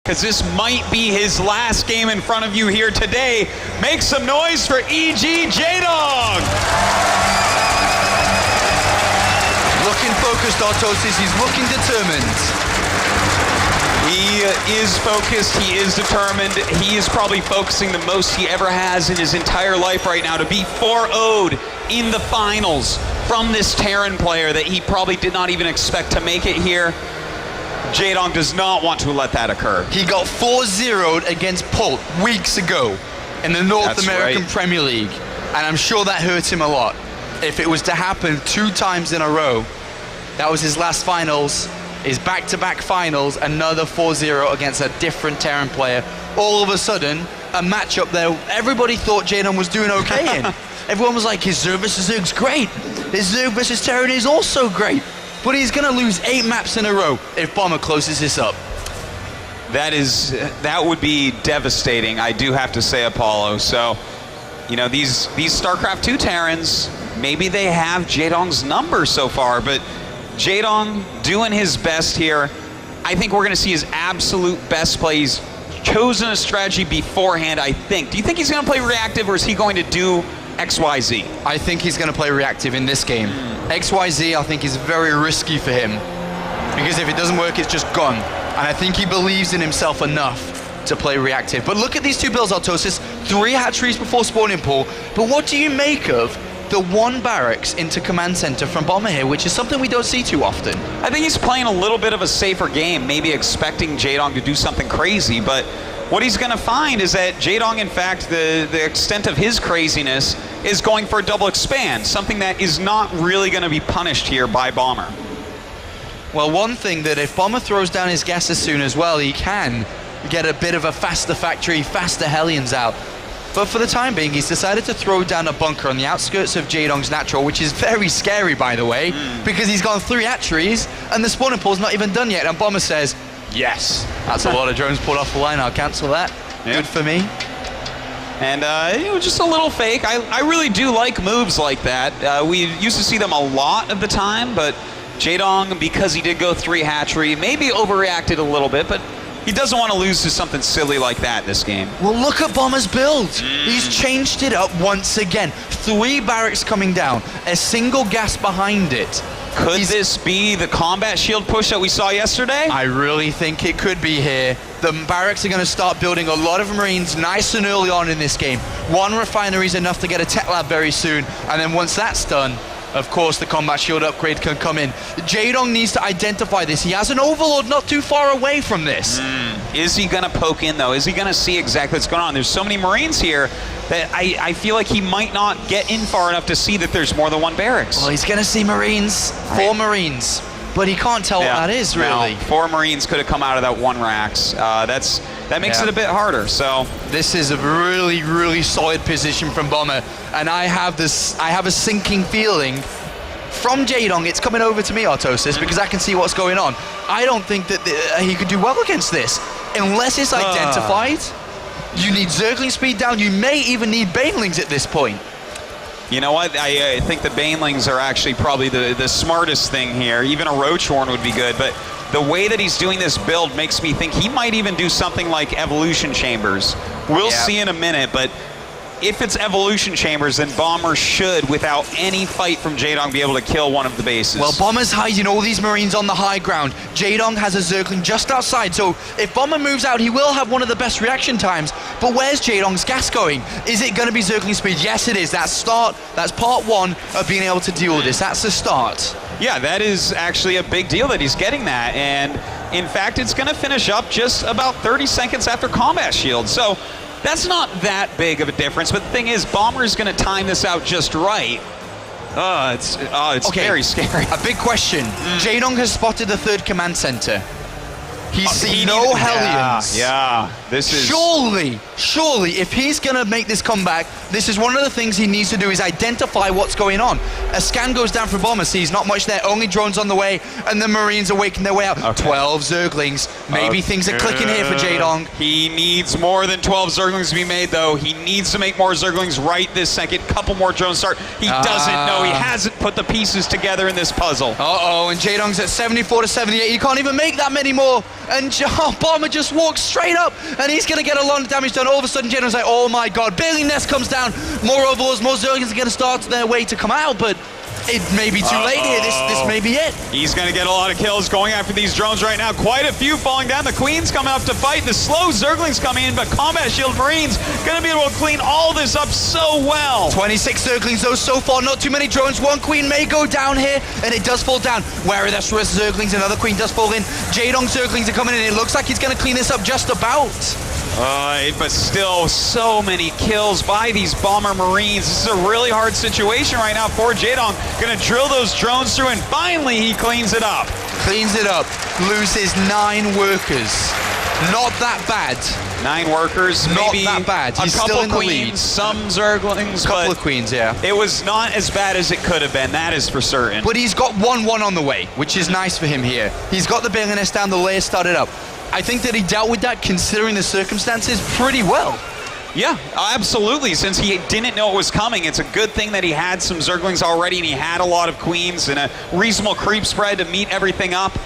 because this might be his last game in front of you here today. Make some noise for EG Jaedong! Looking focused, Artosis. He's looking determined. He is focused, he is determined. He is probably focusing the most he ever has in his entire life right now to be 4-0'd in the finals from this Terran player that he probably did not even expect to make it here. Jaedong does not want to let that occur. He got 4-0'd against Pult weeks ago in the North American Premier League, and I'm sure that hurt him a lot. If it was to happen 2 times in a row, that was his last finals, his back-to-back finals, another 4-0 against a different Terran player. All of a sudden, a matchup there everybody thought Jaedong was doing okay in. Everyone was like, his Zerg versus Zerg's great. His Zerg versus Terran is also great. But he's gonna lose 8 maps in a row if Bomber closes this up. That would be devastating, I do have to say, Apollo. So, you know, these StarCraft 2 Terrans, maybe they have Jaedong's number so far, but Jaedong doing his best here. I think we're going to see his absolute best play. He's chosen a strategy beforehand, I think. Do you think he's going to play reactive, or is he going to do XYZ? I think he's going to play reactive in this game. XYZ, I think, is very risky for him, because if it doesn't work, it's just gone. And I think he believes in himself enough to play reactive. But look at these 2 builds, Artosis. 3 hatcheries before spawning pool. But what do you make of the 1 barracks into command center from Bomber here, which is something we don't see too often? I think he's playing a little bit of a safer game, maybe expecting Jaedong to do something crazy, but what he's going to find is that Jaedong, in fact, the extent of his craziness is going for a double expand, something that is not really going to be punished here by Bomber. Well, one thing that if Bomber throws down his gases soon as well, he can get a bit of a faster factory, faster Hellions out. But for the time being, he's decided to throw down a bunker on the outskirts of Jaedong's natural, which is very scary, by the way, because he's gone 3 hatcheries, and the spawning pool's not even done yet, and Bomber says, yes. That's a lot of drones pulled off the line, I'll cancel that. Yep. Good for me. And you know, just a little fake. I really do like moves like that. We used to see them a lot of the time, but Jaedong, because he did go 3 hatchery, maybe overreacted a little bit, but he doesn't want to lose to something silly like that this game. Well, look at Bomber's build. He's changed it up once again. 3 barracks coming down, a single gas behind it. Could this be the combat shield push that we saw yesterday? I really think it could be here. The barracks are going to start building a lot of Marines nice and early on in this game. 1 refinery is enough to get a tech lab very soon, and then once that's done, of course, the combat shield upgrade can come in. Jaedong needs to identify this. He has an overlord not too far away from this. Is he going to poke in, though? Is he going to see exactly what's going on? There's so many Marines here that I feel like he might not get in far enough to see that there's more than 1 barracks. Well, he's going to see Marines, 4 Marines, but he can't tell what that is, really. No, 4 Marines could have come out of that 1 Rax. That makes it a bit harder, so. This is a really, really solid position from Bomber, and I have a sinking feeling from Jaedong. It's coming over to me, Artosis, because I can see what's going on. I don't think that he could do well against this, unless it's identified. You need Zergling speed down, you may even need Banelings at this point. You know what, I think the Banelings are actually probably the smartest thing here. Even a Roachhorn would be good, but the way that he's doing this build makes me think he might even do something like Evolution Chambers. We'll see in a minute, but if it's Evolution Chambers, then Bomber should, without any fight from Jaedong, be able to kill one of the bases. Well, Bomber's hiding all these Marines on the high ground. Jaedong has a Zergling just outside, so if Bomber moves out, he will have one of the best reaction times. But where's Jaedong's gas going? Is it going to be Zergling speed? Yes, it is. That's part 1 of being able to deal with this. That's the start. Yeah, that is actually a big deal that he's getting that, and in fact, it's going to finish up just about 30 seconds after combat shield. So that's not that big of a difference, but the thing is, Bomber's going to time this out just right. It's very scary. A big question. Jaedong has spotted the 3rd command center. He's seen no Hellions. Yeah, this is... Surely, if he's going to make this comeback, this is one of the things he needs to do, is identify what's going on. A scan goes down for Bomber, sees not much there, only drones on the way, and the Marines are waking their way out. 12 Zerglings. Maybe things are clicking here for Jaedong. He needs more than 12 Zerglings to be made, though. He needs to make more Zerglings right this second. Couple more drones start. He doesn't know. He hasn't put the pieces together in this puzzle. And Jaedong's at 74 to 78. You can't even make that many more. and Bomber just walks straight up, and he's going to get a lot of damage done. All of a sudden, Jaedong's like, oh my god, Baneling Nest comes down, more overlords, more Zerglings are going to start their way to come out, but it may be too late here. This may be it. He's going to get a lot of kills going after these drones right now. Quite a few falling down. The Queen's coming up to fight. The slow Zerglings coming in, but Combat Shield Marines going to be able to clean all this up so well. 26 Zerglings though so far. Not too many drones. One Queen may go down here, and it does fall down. Where that's Zerglings, another Queen does fall in. Jaedong Zerglings are coming in. It looks like he's going to clean this up just about. But still, so many kills by these Bomber Marines. This is a really hard situation right now for Jaedong. Gonna drill those drones through, and finally he cleans it up. Cleans it up. Loses 9 workers. Not that bad. 9 workers, not maybe that bad. He's a couple still in the queens, lead. some Zerglings, couple of queens, yeah. It was not as bad as it could have been, that is for certain. But he's got 1-1 on the way, which is nice for him here. He's got the Baneling Nest down, the layer started up. I think that he dealt with that, considering the circumstances, pretty well. Yeah, absolutely. Since he didn't know it was coming, it's a good thing that he had some Zerglings already, and he had a lot of queens and a reasonable creep spread to meet everything up.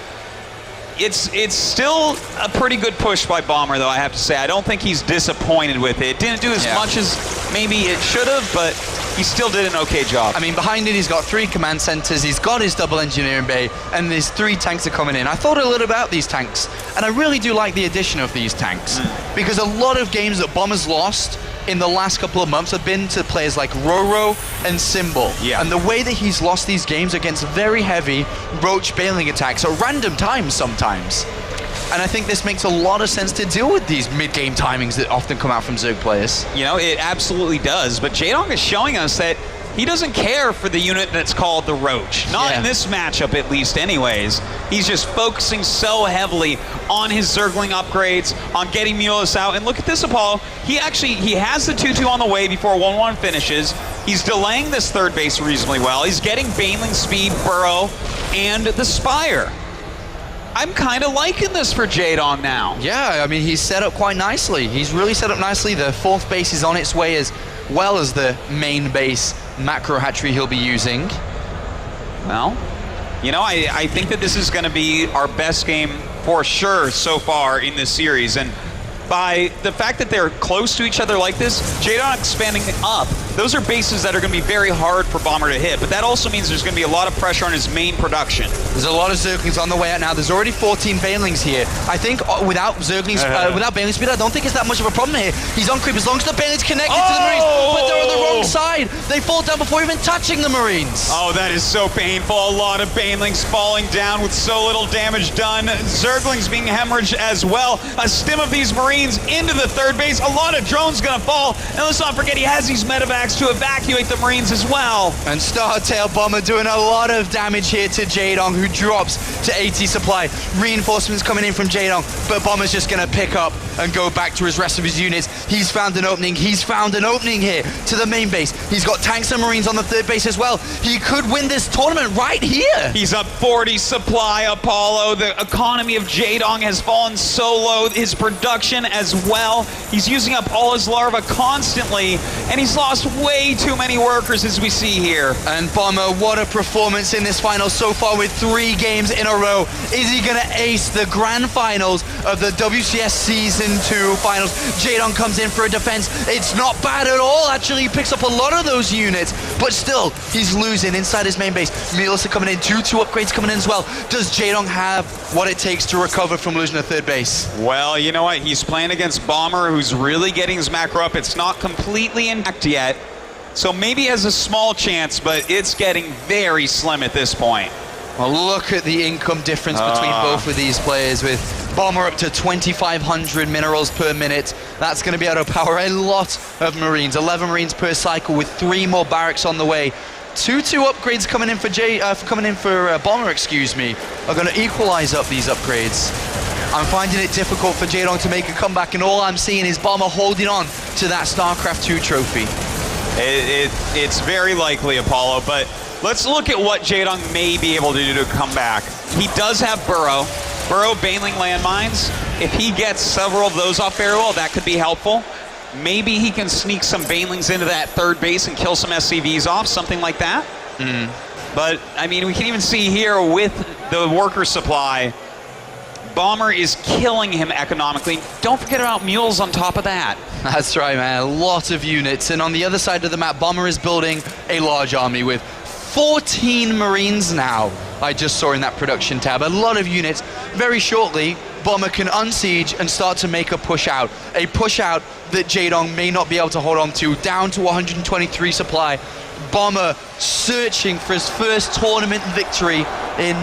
It's still a pretty good push by Bomber, though, I have to say. I don't think he's disappointed with it. Didn't do as much as maybe it should have, but he still did an okay job. I mean, behind it, he's got 3 command centers, he's got his double engineering bay, and there's 3 tanks are coming in. I thought a little about these tanks, and I really do like the addition of these tanks, because a lot of games that Bomber's lost in the last couple of months have been to players like Roro and Symbol. Yeah. And the way that he's lost these games against very heavy Roach Baneling attacks at random times sometimes. And I think this makes a lot of sense to deal with these mid-game timings that often come out from Zerg players. You know, it absolutely does, but Jaedong is showing us that he doesn't care for the unit that's called the Roach. Not in this matchup, at least, anyways. He's just focusing so heavily on his Zergling upgrades, on getting Mulus out. And look at this, Apollo. He has the 2-2 on the way before 1-1 finishes. He's delaying this third base reasonably well. He's getting Baneling speed, Burrow, and the Spire. I'm kind of liking this for Jaedong now. Yeah, I mean, he's set up quite nicely. He's really set up nicely. The 4th base is on its way, as well as the main base macro hatchery he'll be using. Well, you know, I think that this is going to be our best game for sure so far in this series, and by the fact that they're close to each other like this, Jaedong expanding up, those are bases that are going to be very hard for Bomber to hit, but that also means there's going to be a lot of pressure on his main production. There's a lot of Zerglings on the way out now. There's already 14 Banelings here. I think without Zerglings, without Baneling speed, I don't think it's that much of a problem here. He's on creep as long as the Baneling's connected to the Marines, but they're on the wrong side. They fall down before even touching the Marines. Oh, that is so painful. A lot of Banelings falling down with so little damage done. Zerglings being hemorrhaged as well. A stim of these Marines into the third base. A lot of drones gonna fall. And let's not forget he has these medevacs to evacuate the Marines as well. And Startail Bomber doing a lot of damage here to Jaedong, who drops to 80 supply. Reinforcements coming in from Jaedong, but Bomber's just gonna pick up and go back to his rest of his units. He's found an opening. He's found an opening here to the main base. He's got tanks and Marines on the third base as well. He could win this tournament right here. He's up 40 supply, Apollo. The economy of Jaedong has fallen so low. His production as well. He's using up all his larvae constantly, and he's lost way too many workers, as we see here. And Bomber, what a performance in this final so far with 3 games in a row. Is he gonna ace the grand finals of the WCS Season 2 finals? Jaedong comes in for a defense. It's not bad at all, actually. He picks up a lot of those units, but still, he's losing inside his main base. Mulus are coming in, 2-2 upgrades coming in as well. Does Jaedong have what it takes to recover from losing a third base? Well, you know what? He's playing against Bomber, who's really getting his macro up. It's not completely intact yet, so maybe he has a small chance, but it's getting very slim at this point. Well, look at the income difference between both of these players, with Bomber up to 2,500 minerals per minute. That's going to be able to power a lot of Marines. 11 Marines per cycle, with 3 more barracks on the way. 2-2 upgrades coming in for Bomber, excuse me, are going to equalize up these upgrades. I'm finding it difficult for Jaedong to make a comeback, and all I'm seeing is Bomber holding on to that Starcraft 2 trophy. It's very likely, Apollo, but let's look at what Jaedong may be able to do to come back. He does have Burrow Baneling landmines. If he gets several of those off very well, that could be helpful. Maybe he can sneak some Banelings into that third base and kill some SCVs off, something like that. But, I mean, we can even see here with the worker supply, Bomber is killing him economically. Don't forget about Mules on top of that. That's right, man. A lot of units. And on the other side of the map, Bomber is building a large army with 14 Marines now. I just saw in that production tab. A lot of units. Very shortly, Bomber can unsiege and start to make a push out. A push out that Jaedong may not be able to hold on to. Down to 123 supply. Bomber searching for his first tournament victory in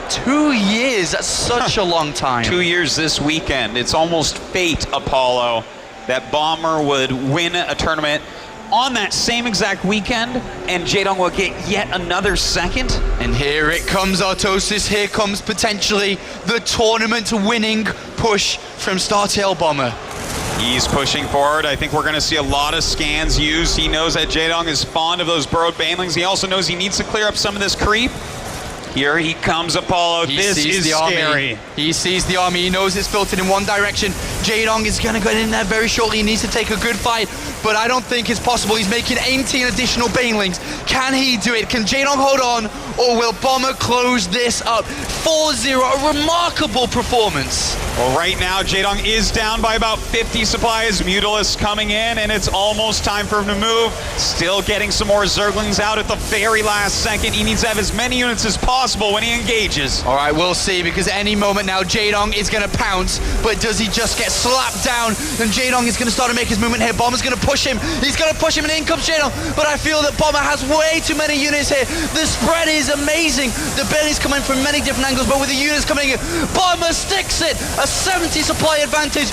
2 years. That's such a long time. 2 years this weekend. It's almost fate, Apollo, that Bomber would win a tournament on that same exact weekend, and Jaedong will get yet another second. And here it comes, Artosis. Here comes potentially the tournament-winning push from Startail Bomber. He's pushing forward. I think we're going to see a lot of scans used. He knows that Jaedong is fond of those burrowed banelings. He also knows he needs to clear up some of this creep. Here he comes, Apollo. This is scary. He sees the army. He knows it's filtered in one direction. Jaedong is going to go in there very shortly. He needs to take a good fight, but I don't think it's possible. He's making 18 additional banelings. Can he do it? Can Jaedong hold on, or will Bomber close this up? 4-0, a remarkable performance. Well, right now, Jaedong is down by about 50 supplies. Mutalisk coming in, and it's almost time for him to move. Still getting some more Zerglings out at the very last second. He needs to have as many units as possible when he engages. All right, we'll see, because any moment now, Jaedong is going to pounce, but does he just get slapped down? And Jaedong is going to start to make his movement here. Bomber's going to push him. He's going to push him, and in comes Jaedong. But I feel that Bomber has way too many units here. The spread is amazing. The belly's coming from many different angles, but with the units coming in, Bomber sticks it. A 70 supply advantage.